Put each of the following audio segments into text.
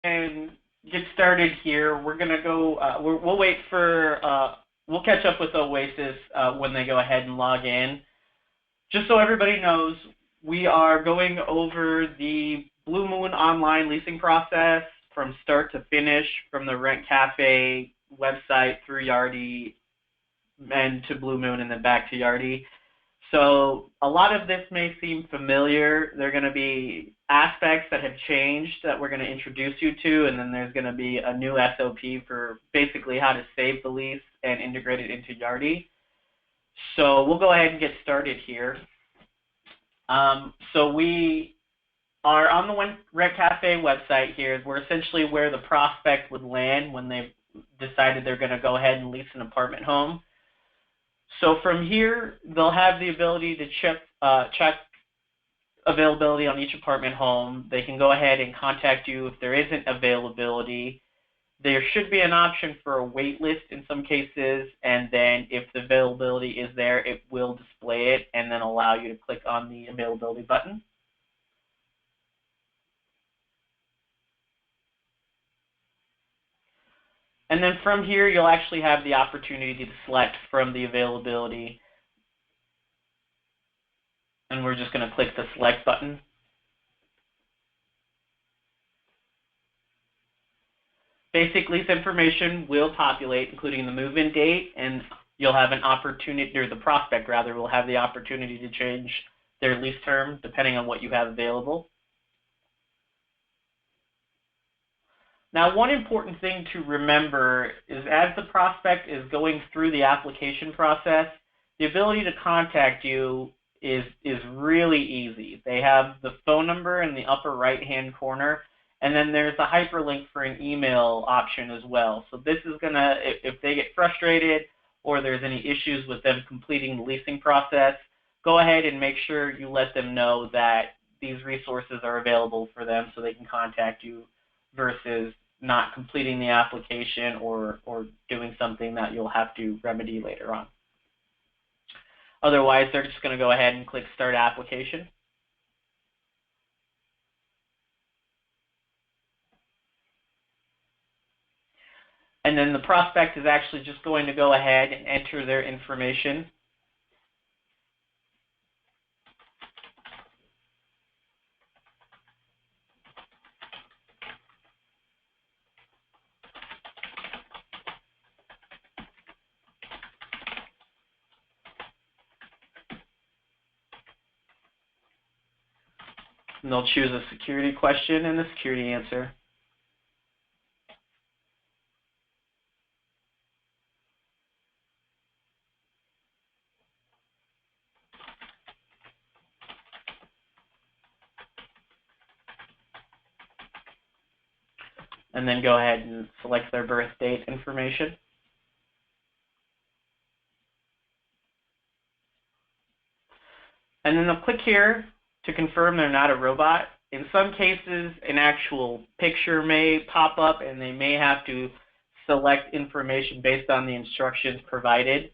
and get started here. We're gonna go. We'll wait for. We'll catch up with Oasis when they go ahead and log in. Just so everybody knows, we are going over the Blue Moon online leasing process from start to finish, from the Rent Cafe website through Yardi and to Blue Moon and then back to Yardi. So a lot of this may seem familiar. There are going to be aspects that have changed that we're going to introduce you to, and then there's going to be a new SOP for basically how to save the lease and integrate it into Yardi. So we'll go ahead and get started here. So we are on the Rent Cafe website here. We're essentially where the prospect would land when they've decided they're going to go ahead and lease an apartment home. So from here, they'll have the ability to check availability on each apartment home. They can go ahead and contact you if there isn't availability. There should be an option for a wait list in some cases, and then if the availability is there, it will display it and then allow you to click on the availability button. And then from here, you'll actually have the opportunity to select from the availability. And we're just going to click the select button. Basic lease information will populate, including the move-in date, and you'll have an opportunity, or the prospect rather, will have the opportunity to change their lease term depending on what you have available. Now, one important thing to remember is as the prospect is going through the application process, the ability to contact you is really easy. They have the phone number in the upper right-hand corner, and then there's a hyperlink for an email option as well. So this is going to, if they get frustrated or there's any issues with them completing the leasing process, go ahead and make sure you let them know that these resources are available for them so they can contact you versus not completing the application or doing something that you'll have to remedy later on. Otherwise, they're just going to go ahead and click Start Application. And then the prospect is actually just going to go ahead and enter their information. And they'll choose a security question and a security answer. And then go ahead and select their birth date information. And then they'll click here to confirm they're not a robot. In some cases, an actual picture may pop up and they may have to select information based on the instructions provided.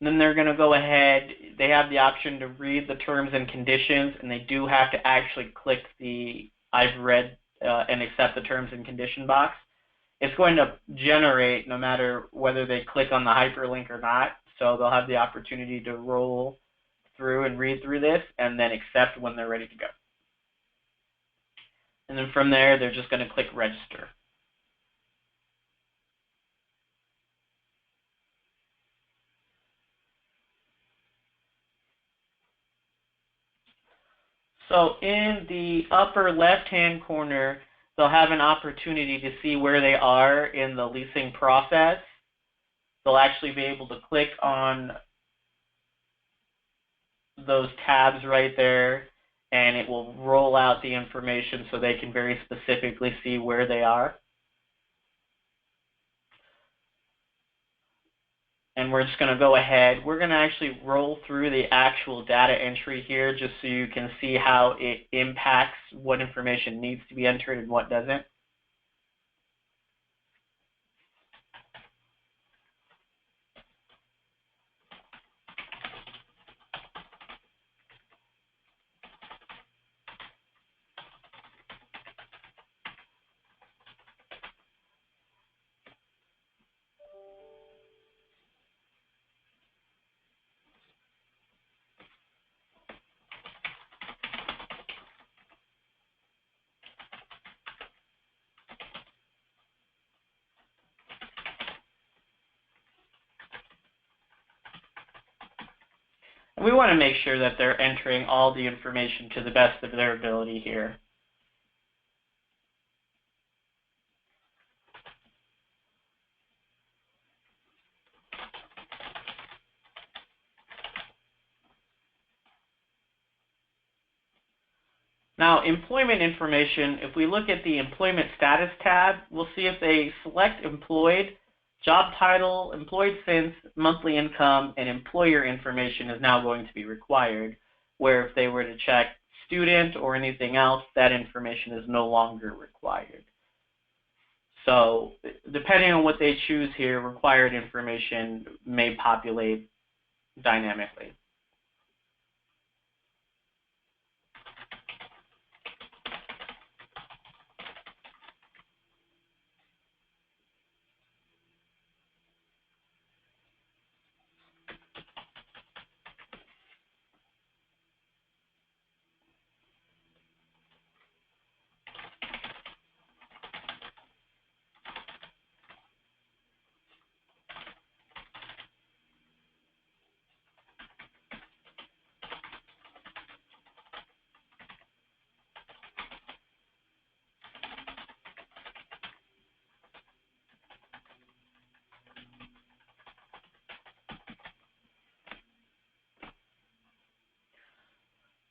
And then they're going to go ahead, they have the option to read the terms and conditions, and they do have to actually click the I've read and accept the terms and condition box. It's going to generate no matter whether they click on the hyperlink or not, so they'll have the opportunity to roll through and read through this and then accept when they're ready to go. And then from there, they're just going to click Register. So in the upper left-hand corner, they'll have an opportunity to see where they are in the leasing process. They'll actually be able to click on those tabs right there, and it will roll out the information so they can very specifically see where they are. And we're just going to go ahead. We're going to actually roll through the actual data entry here just so you can see how it impacts what information needs to be entered and what doesn't. We want to make sure that they're entering all the information to the best of their ability here. Now, employment information, if we look at the employment status tab, we'll see if they select employed, job title, employed since, monthly income, and employer information is now going to be required, where if they were to check student or anything else, that information is no longer required. So depending on what they choose here, required information may populate dynamically.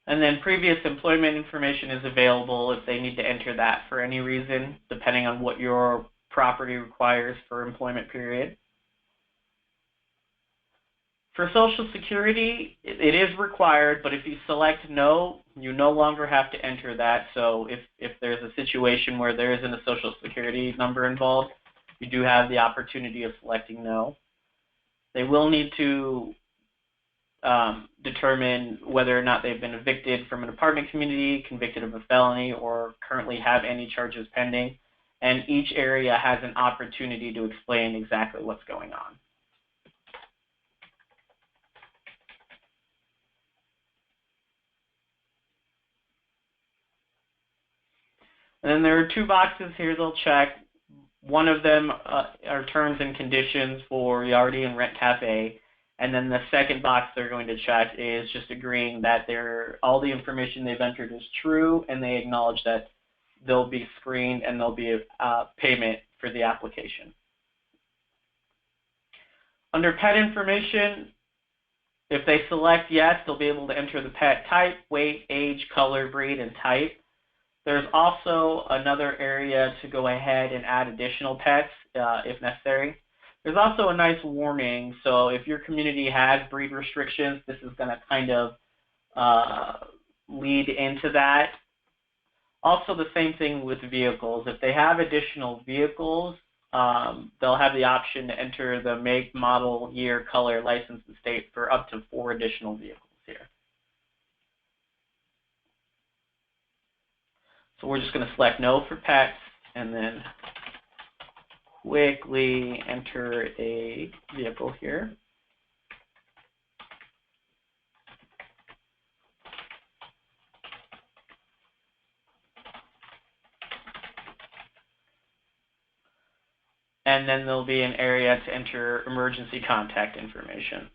And then previous employment information is available if they need to enter that for any reason, depending on what your property requires for employment period. For Social Security, it is required, but if you select no, you no longer have to enter that. So if there's a situation where there isn't a Social Security number involved, you do have the opportunity of selecting no. They will need to determine whether or not they've been evicted from an apartment community, convicted of a felony, or currently have any charges pending. And each area has an opportunity to explain exactly what's going on. And then there are two boxes here they'll check. One of them are terms and conditions for Yardi and Rent Cafe. And then the second box they're going to check is just agreeing that all the information they've entered is true, and they acknowledge that they'll be screened and there'll be a payment for the application. Under pet information, if they select yes, they'll be able to enter the pet type, weight, age, color, breed, and type. There's also another area to go ahead and add additional pets if necessary. There's also a nice warning, so if your community has breed restrictions, this is going to kind of lead into that. Also the same thing with vehicles. If they have additional vehicles, they'll have the option to enter the make, model, year, color, license, and state for up to 4 additional vehicles here. So we're just going to select no for pets, and then quickly enter a vehicle here. And then there'll be an area to enter emergency contact information.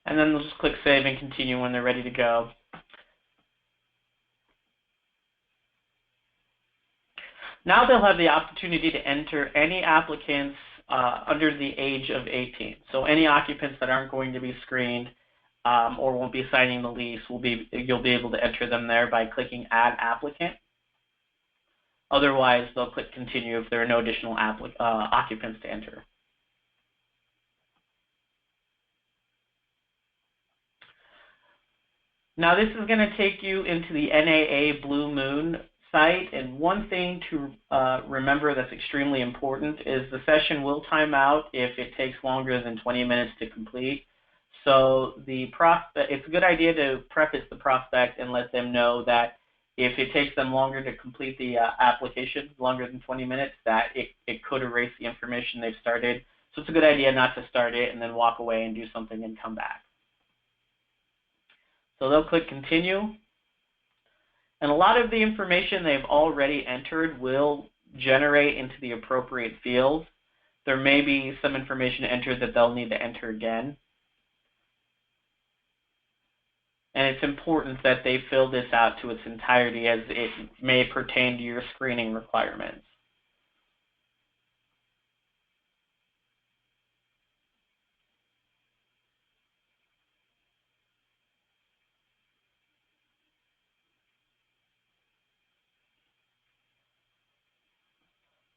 And then they'll just click save and continue when they're ready to go. Now they'll have the opportunity to enter any applicants under the age of 18. So any occupants that aren't going to be screened or won't be signing the lease, you'll be able to enter them there by clicking Add Applicant. Otherwise, they'll click Continue if there are no additional occupants to enter. Now this is going to take you into the NAA Blue Moon site, and one thing to remember that's extremely important is the session will time out if it takes longer than 20 minutes to complete. So it's a good idea to preface the prospect and let them know that if it takes them longer to complete the application, longer than 20 minutes, that it could erase the information they've started. So it's a good idea not to start it and then walk away and do something and come back. So they'll click continue. And a lot of the information they've already entered will generate into the appropriate fields. There may be some information entered that they'll need to enter again. And it's important that they fill this out to its entirety, as it may pertain to your screening requirements.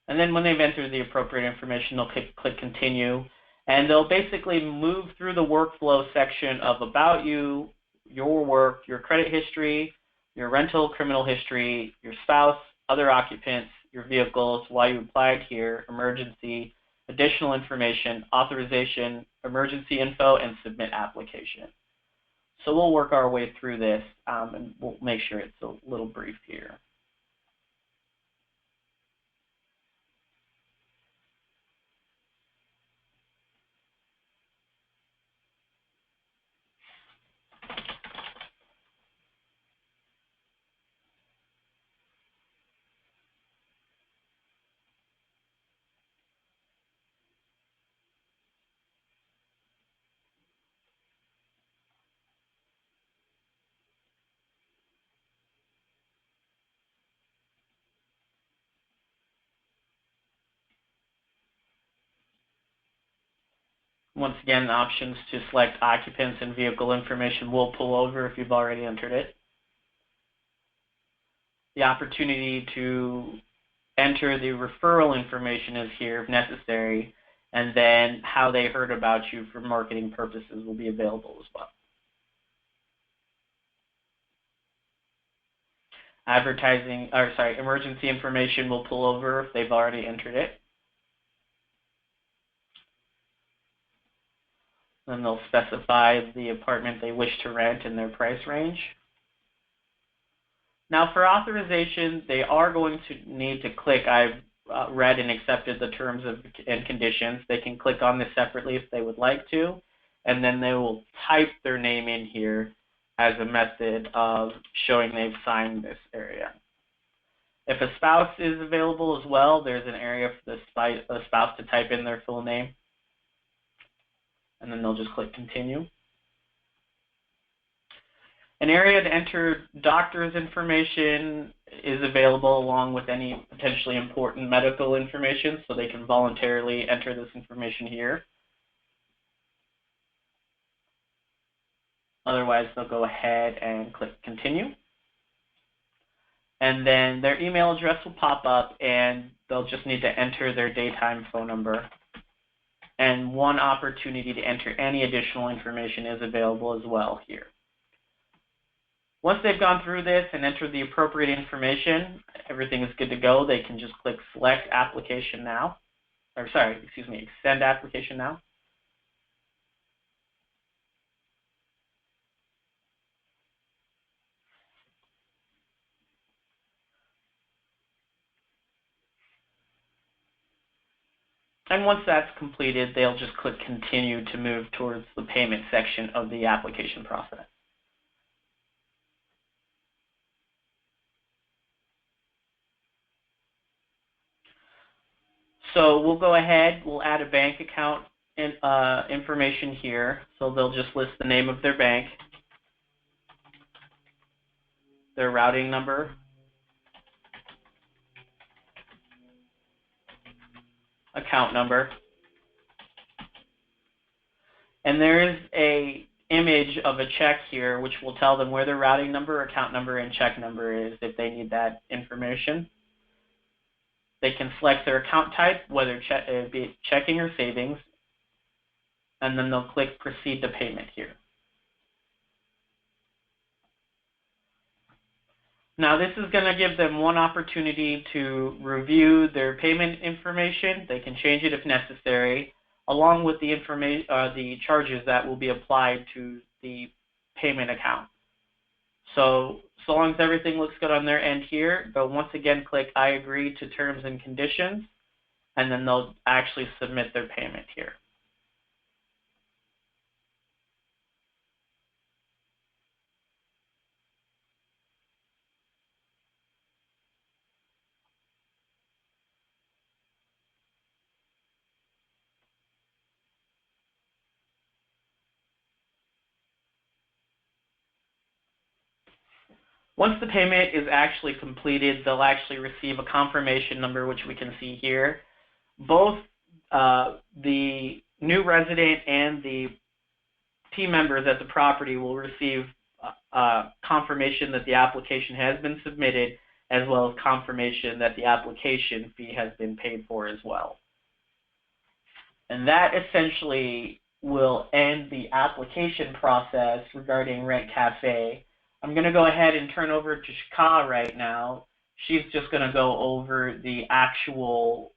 And then when they've entered the appropriate information, they'll click continue. And they'll basically move through the workflow section of about you, your work, your credit history, your rental criminal history, your spouse, other occupants, your vehicles, why you applied here, emergency, additional information, authorization, emergency info, and submit application. So we'll work our way through this, and we'll make sure it's a little brief here. Once again, the options to select occupants and vehicle information will pull over if you've already entered it. The opportunity to enter the referral information is here if necessary, and then how they heard about you for marketing purposes will be available as well. Emergency information will pull over if they've already entered it. Then they'll specify the apartment they wish to rent and their price range. Now for authorization, they are going to need to click I've read and accepted the terms and conditions. They can click on this separately if they would like to, and then they will type their name in here as a method of showing they've signed this area. If a spouse is available as well, there's an area for the spouse to type in their full name, and then they'll just click continue. An area to enter doctor's information is available along with any potentially important medical information, so they can voluntarily enter this information here. Otherwise, they'll go ahead and click continue. And then their email address will pop up, and they'll just need to enter their daytime phone number. And one opportunity to enter any additional information is available as well here. Once they've gone through this and entered the appropriate information, everything is good to go. They can just click select application now, extend application now. And once that's completed, they'll just click continue to move towards the payment section of the application process. So we'll go ahead, we'll add a bank account information here. So they'll just list the name of their bank, their routing number, account number, and there is a image of a check here which will tell them where their routing number, account number, and check number is if they need that information. They can select their account type, whether it be checking or savings, and then they'll click proceed to payment here. Now this is going to give them one opportunity to review their payment information. They can change it if necessary, along with the the charges that will be applied to the payment account. So long as everything looks good on their end here, they'll once again click I agree to terms and conditions, and then they'll actually submit their payment here. Once the payment is actually completed, they'll actually receive a confirmation number, which we can see here. Both the new resident and the team members at the property will receive confirmation that the application has been submitted, as well as confirmation that the application fee has been paid for as well. And that essentially will end the application process regarding Rent Cafe. I'm going to go ahead and turn over to Shika right now. She's just going to go over the actual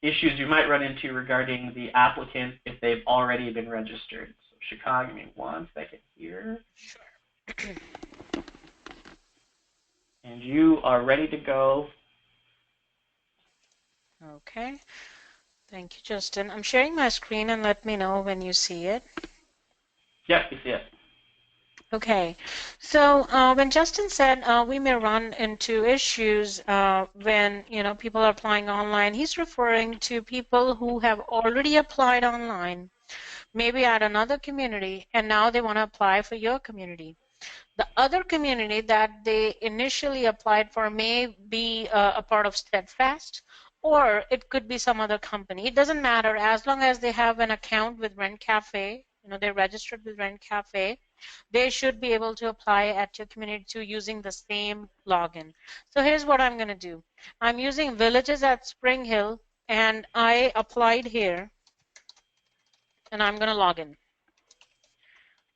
issues you might run into regarding the applicant if they've already been registered. So Shika, give me 1 second here. Sure. And you are ready to go. Okay. Thank you, Justin. I'm sharing my screen, and let me know when you see it. Yep, you see it. Okay, so when Justin said we may run into issues when people are applying online, he's referring to people who have already applied online, maybe at another community, and now they want to apply for your community. The other community that they initially applied for may be a part of Steadfast, or it could be some other company. It doesn't matter as long as they have an account with Rent Cafe. They're registered with Rent Cafe. They should be able to apply at your community too using the same login. So here's what I'm going to do. I'm using Villages at Spring Hill, and I applied here, and I'm going to log in.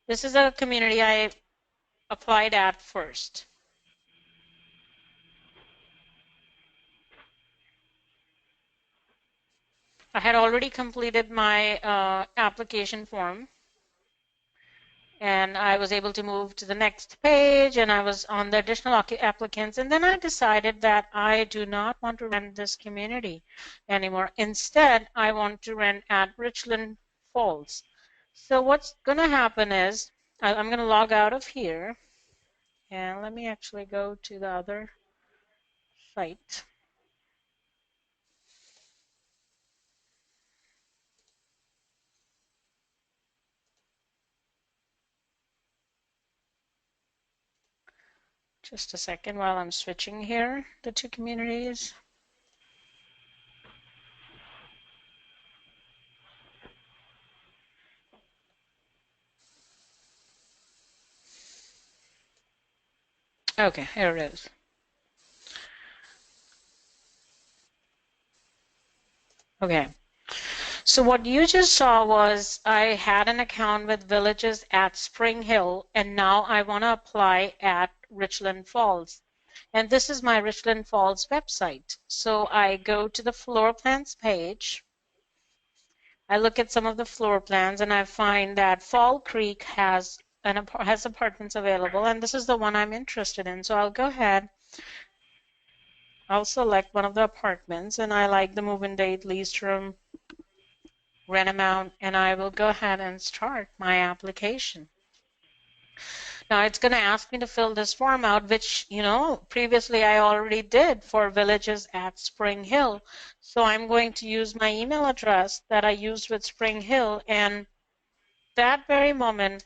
This is a community I applied at first. I had already completed my application form, and I was able to move to the next page, and I was on the additional applicants, and then I decided that I do not want to rent this community anymore. Instead, I want to rent at Richland Falls. So what's going to happen is I'm going to log out of here, and let me actually go to the other site. Just a second while I'm switching here, the two communities. Okay, here it is. Okay, so what you just saw was I had an account with Villages at Spring Hill, and now I want to apply at Richland Falls. And this is my Richland Falls website. So I go to the floor plans page. I look at some of the floor plans, and I find that Fall Creek has apartments available, and this is the one I'm interested in. So I'll go ahead. I'll select one of the apartments, and I like the move-in date, lease term, rent amount, and I will go ahead and start my application. Now it's going to ask me to fill this form out, which, previously I already did for Villages at Spring Hill. So I'm going to use my email address that I used with Spring Hill, and that very moment,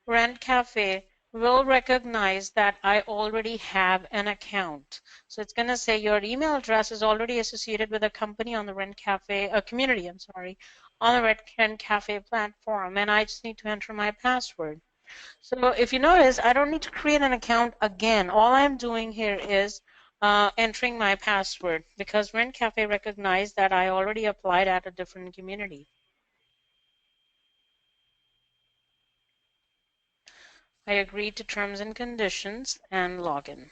Rent Cafe will recognize that I already have an account. So it's going to say your email address is already associated with a company on the Rent Cafe, a community, I'm sorry, on the Rent Cafe platform, and I just need to enter my password. So if you notice, I don't need to create an account again. All I'm doing here is entering my password because Rent Cafe recognized that I already applied at a different community. I agreed to terms and conditions and login.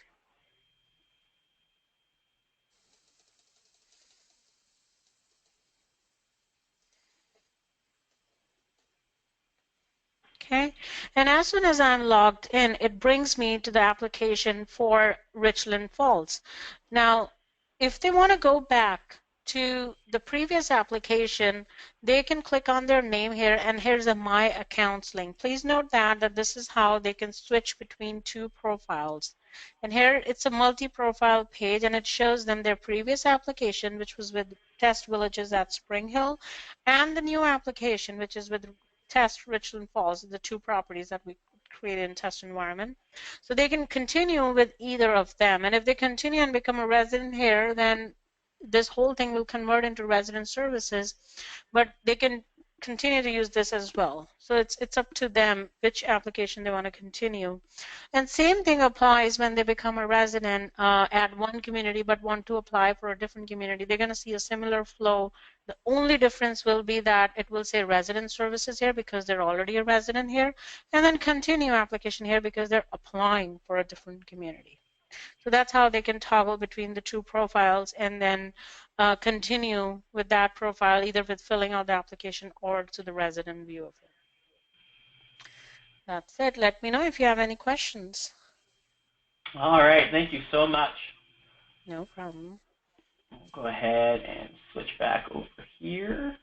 Okay, and as soon as I'm logged in, it brings me to the application for Richland Falls. Now, if they want to go back to the previous application, they can click on their name here, and here's a My Accounts link. Please note that this is how they can switch between two profiles. And here it's a multi-profile page, and it shows them their previous application, which was with Test Villages at Spring Hill, and the new application, which is with Test Richland Falls, the two properties that we created in test environment. So they can continue with either of them. And if they continue and become a resident here, then this whole thing will convert into resident services, but they can continue to use this as well. So it's up to them which application they want to continue. And same thing applies when they become a resident at one community but want to apply for a different community. They're going to see a similar flow. The only difference will be that it will say resident services here because they're already a resident here, and then continue application here because they're applying for a different community. So that's how they can toggle between the two profiles and then continue with that profile, either with filling out the application or to the resident view of it. That's it. Let me know if you have any questions. All right, thank you so much. No problem. We'll go ahead and switch back over here.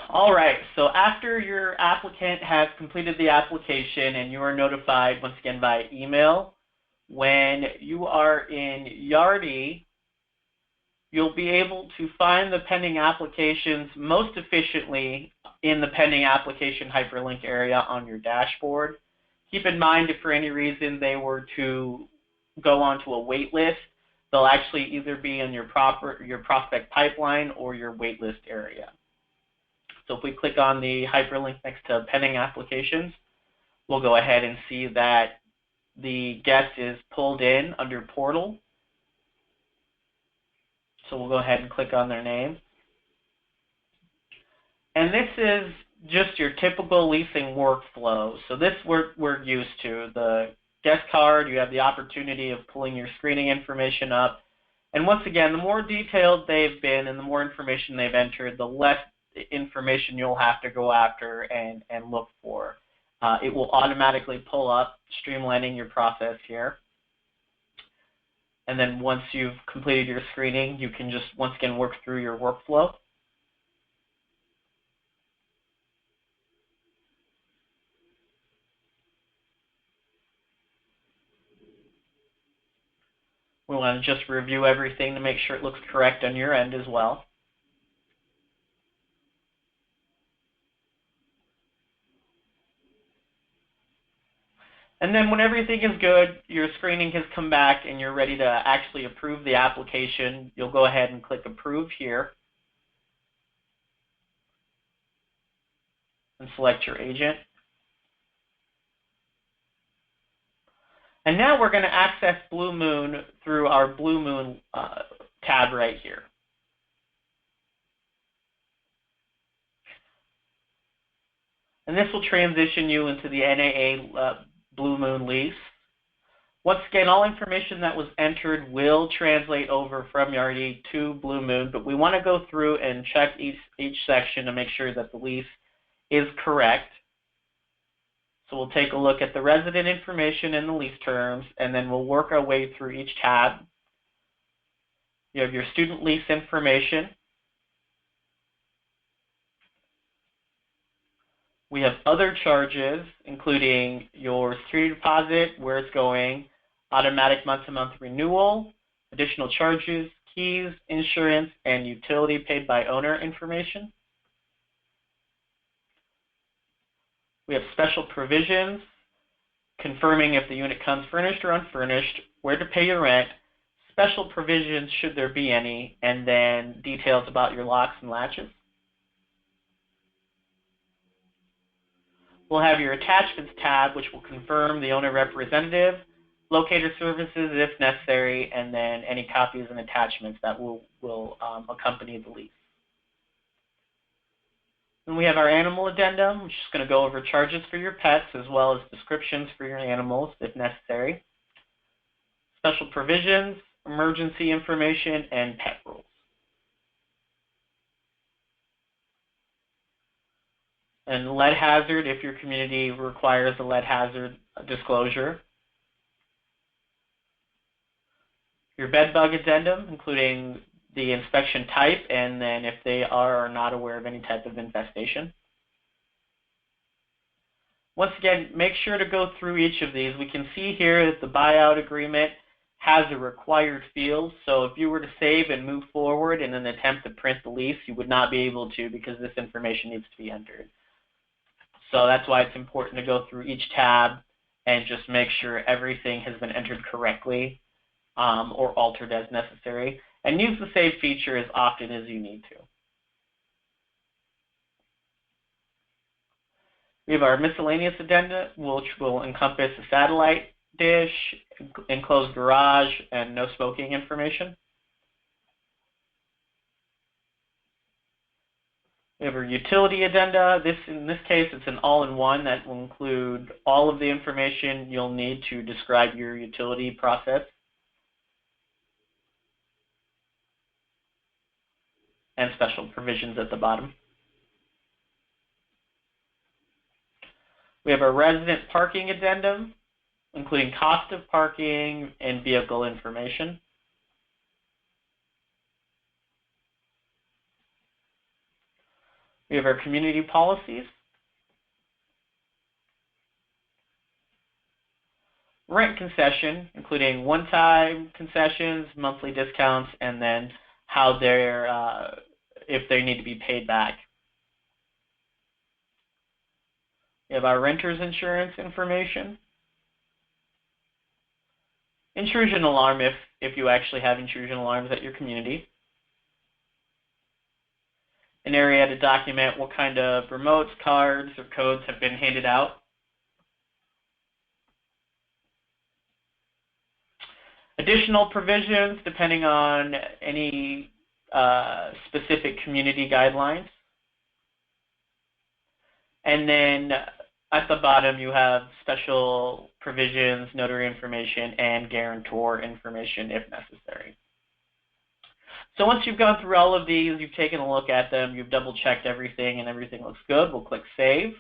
All right, so after your applicant has completed the application and you are notified once again by email, when you are in Yardi, you'll be able to find the pending applications most efficiently in the pending application hyperlink area on your dashboard. Keep in mind if for any reason they were to go onto a wait list, they'll actually either be in your prospect pipeline or your wait list area. So if we click on the hyperlink next to pending applications, we'll go ahead and see that the guest is pulled in under portal. So we'll go ahead and click on their name. And this is just your typical leasing workflow. So this we're used to. The guest card, you have the opportunity of pulling your screening information up. And once again, the more detailed they've been and the more information they've entered, the less information you'll have to go after and look for. It will automatically pull up, streamlining your process here. And then once you've completed your screening, you can just once again work through your workflow. We want to just review everything to make sure it looks correct on your end as well. And then when everything is good, your screening has come back and you're ready to actually approve the application, you'll go ahead and click Approve here and select your agent. And now we're going to access Blue Moon through our Blue Moon tab right here. And this will transition you into the NAA Blue Moon lease. Once again, all information that was entered will translate over from Yardi to Blue Moon, but we want to go through and check each section to make sure that the lease is correct. So we'll take a look at the resident information and the lease terms, and then we'll work our way through each tab. You have your student lease information. We have other charges, including your security deposit, where it's going, automatic month-to-month renewal, additional charges, keys, insurance, and utility paid by owner information. We have special provisions, confirming if the unit comes furnished or unfurnished, where to pay your rent, special provisions should there be any, and then details about your locks and latches. We'll have your attachments tab, which will confirm the owner representative, locator services if necessary, and then any copies and attachments that will accompany the lease. Then we have our animal addendum, which is going to go over charges for your pets as well as descriptions for your animals if necessary. Special provisions, emergency information, and pet rules. And lead hazard, if your community requires a lead hazard disclosure. Your bed bug addendum, including the inspection type, and then if they are or not aware of any type of infestation. Once again, make sure to go through each of these. We can see here that the buyout agreement has a required field, so if you were to save and move forward in an attempt to print the lease, you would not be able to because this information needs to be entered. So that's why it's important to go through each tab and just make sure everything has been entered correctly or altered as necessary, and use the save feature as often as you need to. We have our miscellaneous addenda, which will encompass a satellite dish, enclosed garage, and no smoking information. We have our utility addenda. In this case, it's an all-in-one that will include all of the information you'll need to describe your utility process, and special provisions at the bottom. We have our resident parking addendum, including cost of parking and vehicle information. We have our community policies, rent concession, including one-time concessions, monthly discounts, and then how they're, if they need to be paid back. We have our renter's insurance information. Intrusion alarm if you actually have intrusion alarms at your community. An area to document what kind of remotes, cards, or codes have been handed out. Additional provisions depending on any specific community guidelines. And then at the bottom you have special provisions, notary information, and guarantor information if necessary. So once you've gone through all of these, you've taken a look at them, you've double-checked everything, and everything looks good, we'll click Save.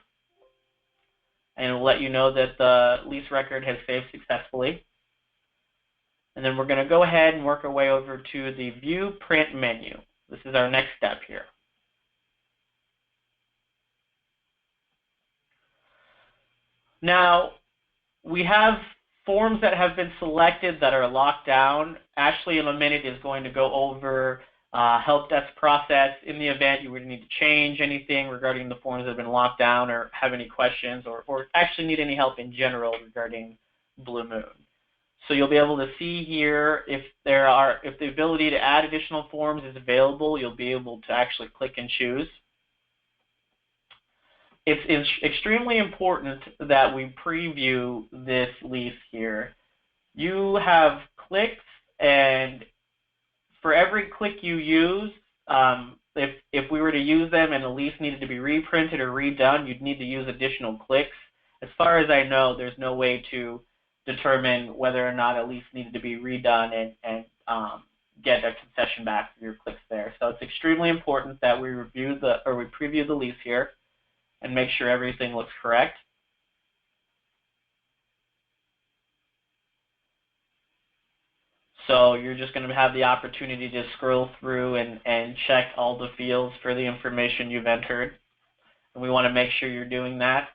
And it'll let you know that the lease record has saved successfully. And then we're going to go ahead and work our way over to the View Print menu. This is our next step here. Now, we have forms that have been selected that are locked down. Ashley in a minute is going to go over help desk process in the event you would need to change anything regarding the forms that have been locked down, or have any questions, or actually need any help in general regarding Blue Moon. So you'll be able to see here if the ability to add additional forms is available, you'll be able to actually click and choose. It's extremely important that we preview this lease here. You have clicks, and for every click you use, if we were to use them and the lease needed to be reprinted or redone, you'd need to use additional clicks. As far as I know, there's no way to determine whether or not a lease needed to be redone and get a concession back for your clicks there. So it's extremely important that we preview the lease here and make sure everything looks correct. So you're just going to have the opportunity to scroll through and check all the fields for the information you've entered. And we want to make sure you're doing that.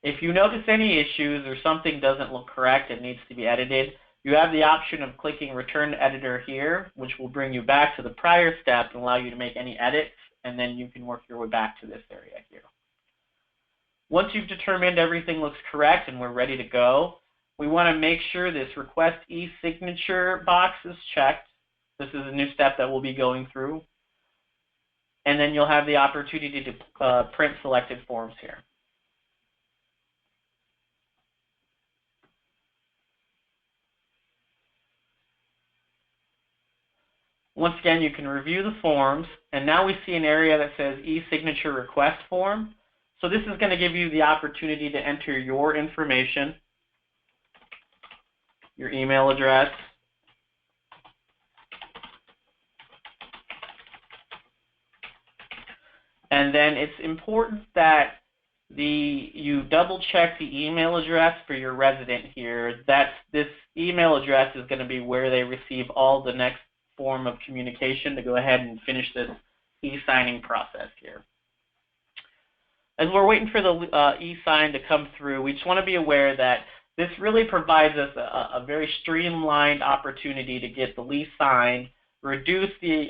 If you notice any issues or something doesn't look correct and needs to be edited, you have the option of clicking Return Editor here, which will bring you back to the prior step and allow you to make any edits, and then you can work your way back to this area here. Once you've determined everything looks correct and we're ready to go, we want to make sure this Request e-signature box is checked. This is a new step that we'll be going through. And then you'll have the opportunity to print selected forms here. Once again, you can review the forms, and now we see an area that says e-signature request form. So this is going to give you the opportunity to enter your information, your email address, And then it's important that you double check the email address for your resident here. This email address is going to be where they receive all the next form of communication to go ahead and finish this e-signing process here. As we're waiting for the e-sign to come through, we just want to be aware that this really provides us a very streamlined opportunity to get the lease signed, reduce the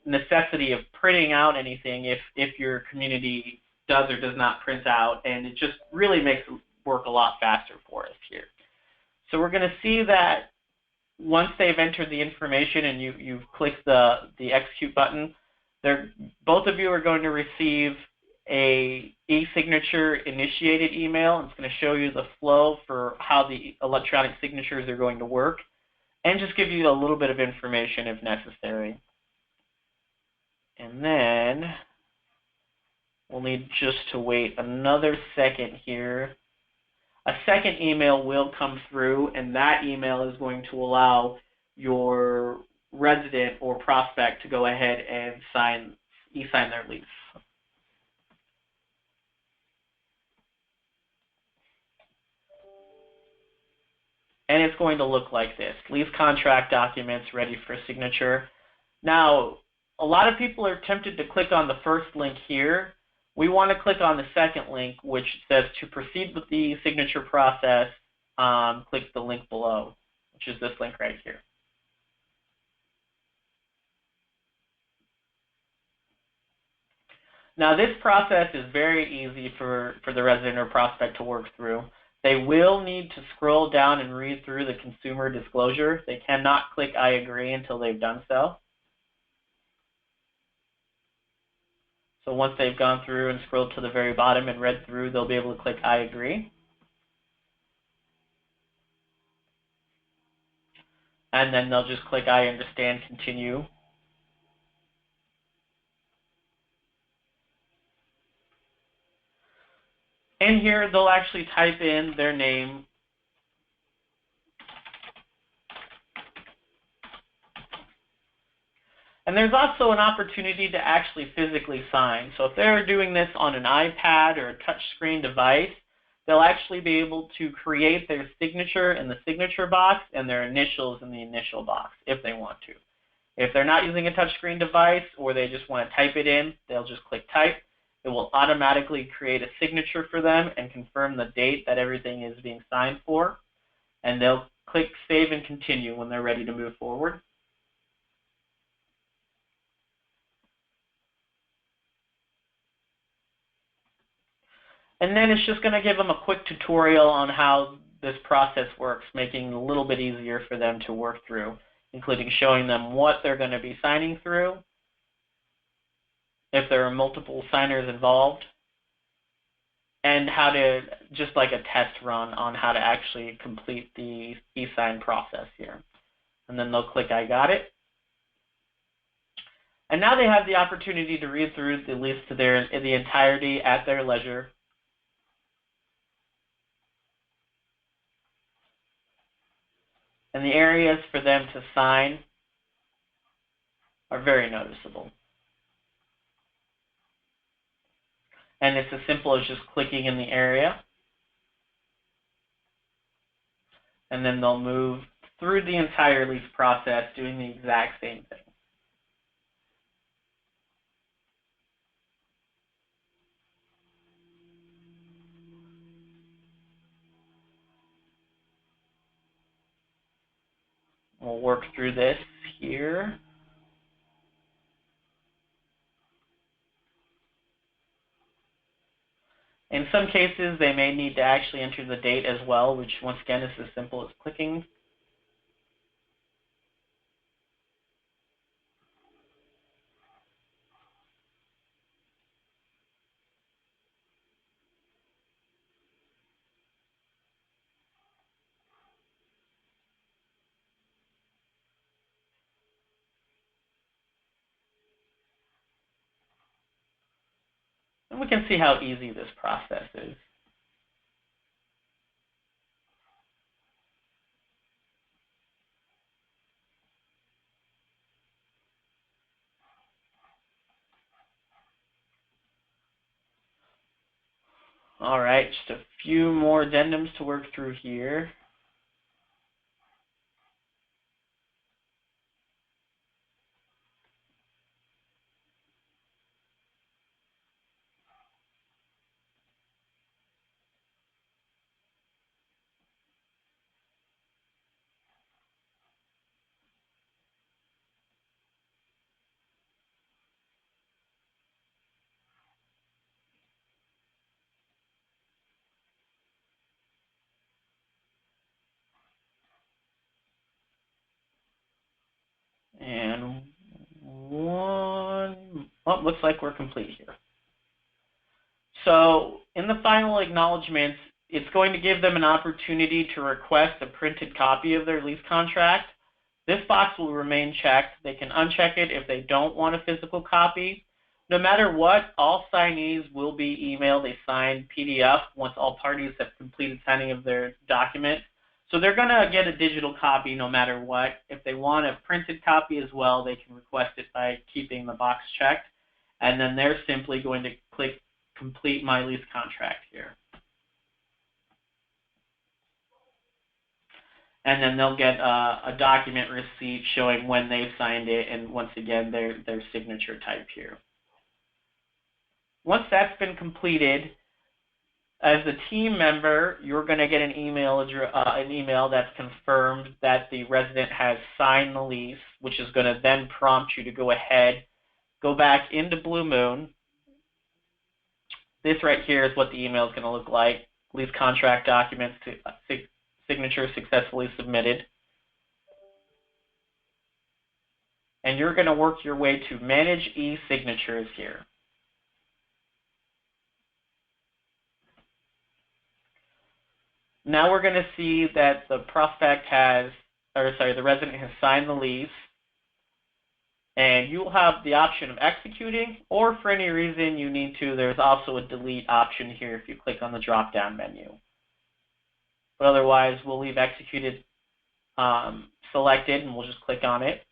necessity of printing out anything if your community does or does not print out, and it just really makes it work a lot faster for us here. So we're going to see that once they've entered the information and you've clicked the execute button, both of you are going to receive a e-signature initiated email. It's going to show you the flow for how the electronic signatures are going to work and just give you a little bit of information if necessary. And then we'll need just to wait another second here. A second email will come through, and that email is going to allow your resident or prospect to go ahead and e-sign their lease. And it's going to look like this: lease contract documents ready for signature. Now, a lot of people are tempted to click on the first link here. We want to click on the second link, which says to proceed with the signature process, click the link below, which is this link right here. Now, this process is very easy for the resident or prospect to work through. They will need to scroll down and read through the consumer disclosure. They cannot click I agree until they've done so. So once they've gone through and scrolled to the very bottom and read through, they'll be able to click I agree. And then they'll just click I understand, continue. And here they'll actually type in their name. And there's also an opportunity to actually physically sign. So if they're doing this on an iPad or a touchscreen device, they'll actually be able to create their signature in the signature box and their initials in the initial box if they want to. If they're not using a touchscreen device or they just want to type it in, they'll just click type. It will automatically create a signature for them and confirm the date that everything is being signed for. And they'll click save and continue when they're ready to move forward. And then it's just going to give them a quick tutorial on how this process works, making it a little bit easier for them to work through, including showing them what they're going to be signing through, if there are multiple signers involved, and how to, just like a test run on how to actually complete the e-sign process here. And then they'll click I got it. And now they have the opportunity to read through the lease to the entirety at their leisure. And the areas for them to sign are very noticeable. And it's as simple as just clicking in the area. And then they'll move through the entire lease process doing the exact same thing. We'll work through this here. In some cases, they may need to actually enter the date as well, which once again is as simple as clicking. And we can see how easy this process is. All right, just a few more addendums to work through here. And looks like we're complete here. So in the final acknowledgments, it's going to give them an opportunity to request a printed copy of their lease contract. This box will remain checked. They can uncheck it if they don't want a physical copy. No matter what, all signees will be emailed a signed PDF once all parties have completed signing of their document. So they're going to get a digital copy no matter what. If they want a printed copy as well, they can request it by keeping the box checked. And then they're simply going to click complete my lease contract here. And then they'll get a document receipt showing when they signed it, and once again, their signature type here. Once that's been completed, as a team member, you're going to get an email that's confirmed that the resident has signed the lease, which is going to then prompt you to go ahead, go back into Blue Moon. This right here is what the email is going to look like. Lease contract documents, signature successfully submitted. And you're going to work your way to Manage e-signatures here. Now we're going to see that the resident has signed the lease. And you'll have the option of executing, or for any reason you need to, there's also a delete option here if you click on the drop-down menu. But otherwise, we'll leave executed selected, and we'll just click on it.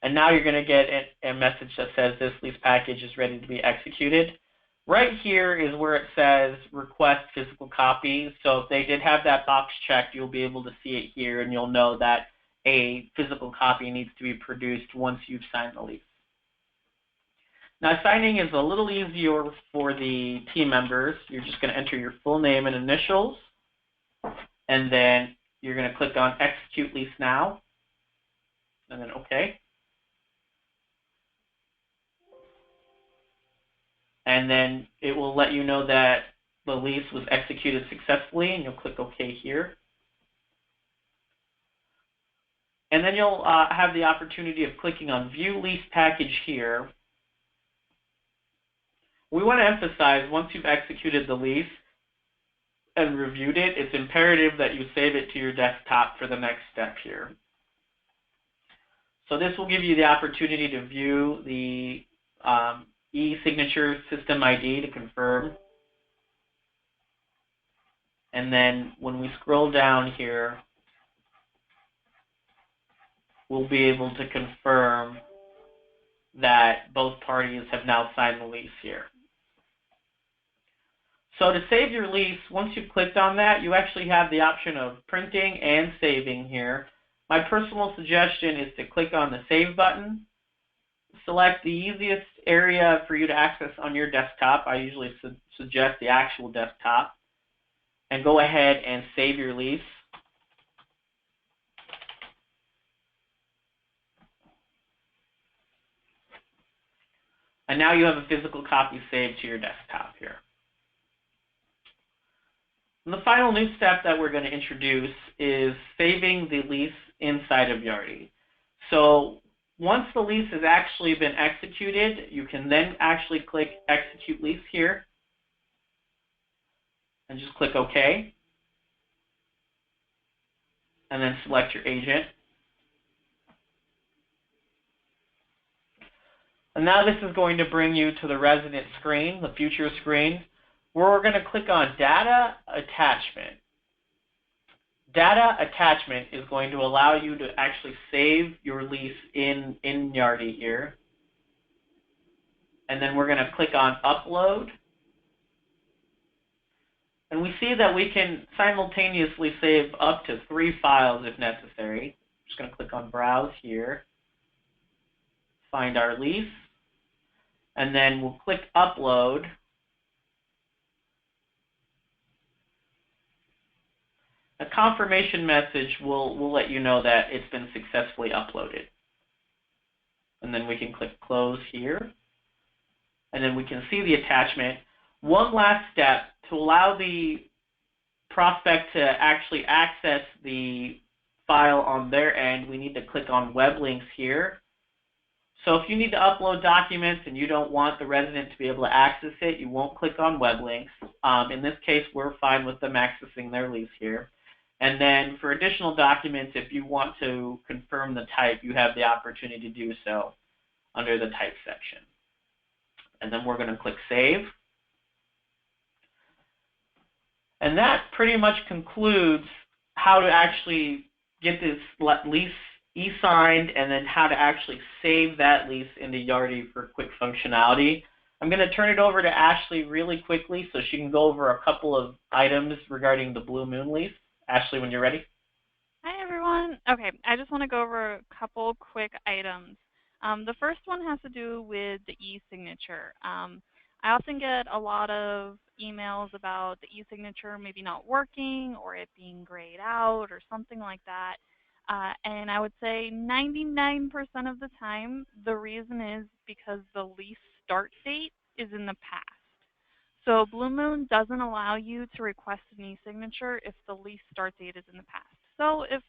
And now you're going to get a message that says this lease package is ready to be executed. Right here is where it says request physical copy. So if they did have that box checked, you'll be able to see it here, and you'll know that a physical copy needs to be produced once you've signed the lease. Now, signing is a little easier for the team members. You're just going to enter your full name and initials, and then you're going to click on Execute Lease Now, and then OK. And then it will let you know that the lease was executed successfully, and you'll click OK here. And then you'll have the opportunity of clicking on View Lease Package here. We want to emphasize, once you've executed the lease and reviewed it, it's imperative that you save it to your desktop for the next step here. So this will give you the opportunity to view the e-signature system ID to confirm. And then when we scroll down here, we'll be able to confirm that both parties have now signed the lease here. So to save your lease, once you've clicked on that, you actually have the option of printing and saving here. My personal suggestion is to click on the Save button. Select the easiest area for you to access on your desktop. I usually suggest the actual desktop. And go ahead and save your lease. And now you have a physical copy saved to your desktop here. And the final new step that we're going to introduce is saving the lease inside of Yardi. So once the lease has actually been executed, you can then actually click Execute Lease here and just click OK. And then select your agent. And now this is going to bring you to the resident screen, the future screen, where we're going to click on Data Attachment. Data Attachment is going to allow you to actually save your lease in Yardi here. And then we're going to click on Upload. And we see that we can simultaneously save up to 3 files if necessary. I'm just going to click on Browse here, find our lease, and then we'll click Upload. A confirmation message will let you know that it's been successfully uploaded. And then we can click Close here. And then we can see the attachment. One last step to allow the prospect to actually access the file on their end, we need to click on Web Links here. So if you need to upload documents and you don't want the resident to be able to access it, you won't click on Web Links. In this case, we're fine with them accessing their lease here. And then for additional documents, if you want to confirm the type, you have the opportunity to do so under the Type section. And then we're going to click Save. And that pretty much concludes how to actually get this lease e-signed and then how to actually save that lease into Yardi for quick functionality. I'm going to turn it over to Ashley really quickly so she can go over a couple of items regarding the Blue Moon lease. Ashley, when you're ready. Hi, everyone. Okay, I just want to go over a couple quick items. The first one has to do with the e-signature. I often get a lot of emails about the e-signature maybe not working or it being grayed out or something like that. And I would say 99% of the time, the reason is because the lease start date is in the past. So Blue Moon doesn't allow you to request an e-signature if the lease start date is in the past. So if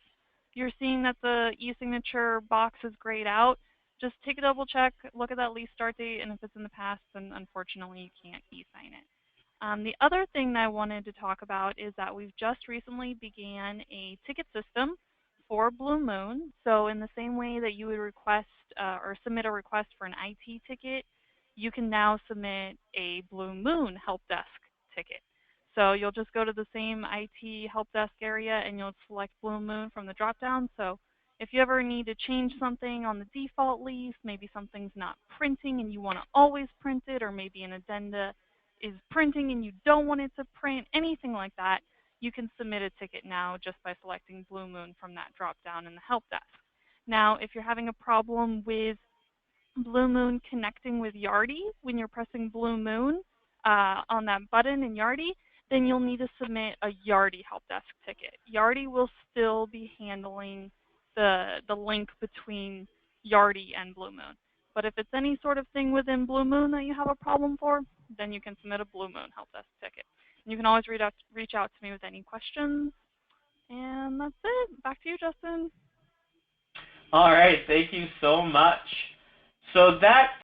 you're seeing that the e-signature box is grayed out, just take a double check, look at that lease start date, and if it's in the past, then unfortunately you can't e-sign it. The other thing that I wanted to talk about is that we've just recently began a ticket system for Blue Moon. So in the same way that you would request or submit a request for an IT ticket, you can now submit a Blue Moon help desk ticket. So you'll just go to the same IT help desk area and you'll select Blue Moon from the drop-down. So if you ever need to change something on the default lease, maybe something's not printing and you want to always print it, or maybe an addenda is printing and you don't want it to print, anything like that, you can submit a ticket now just by selecting Blue Moon from that drop-down in the help desk. Now, if you're having a problem with Blue Moon connecting with Yardi when you're pressing Blue Moon on that button in Yardi, then you'll need to submit a Yardi help desk ticket. Yardi will still be handling the link between Yardi and Blue Moon. But if it's any sort of thing within Blue Moon that you have a problem for, then you can submit a Blue Moon help desk ticket. And you can always reach out to me with any questions. And that's it. Back to you, Justin. All right, thank you so much. So that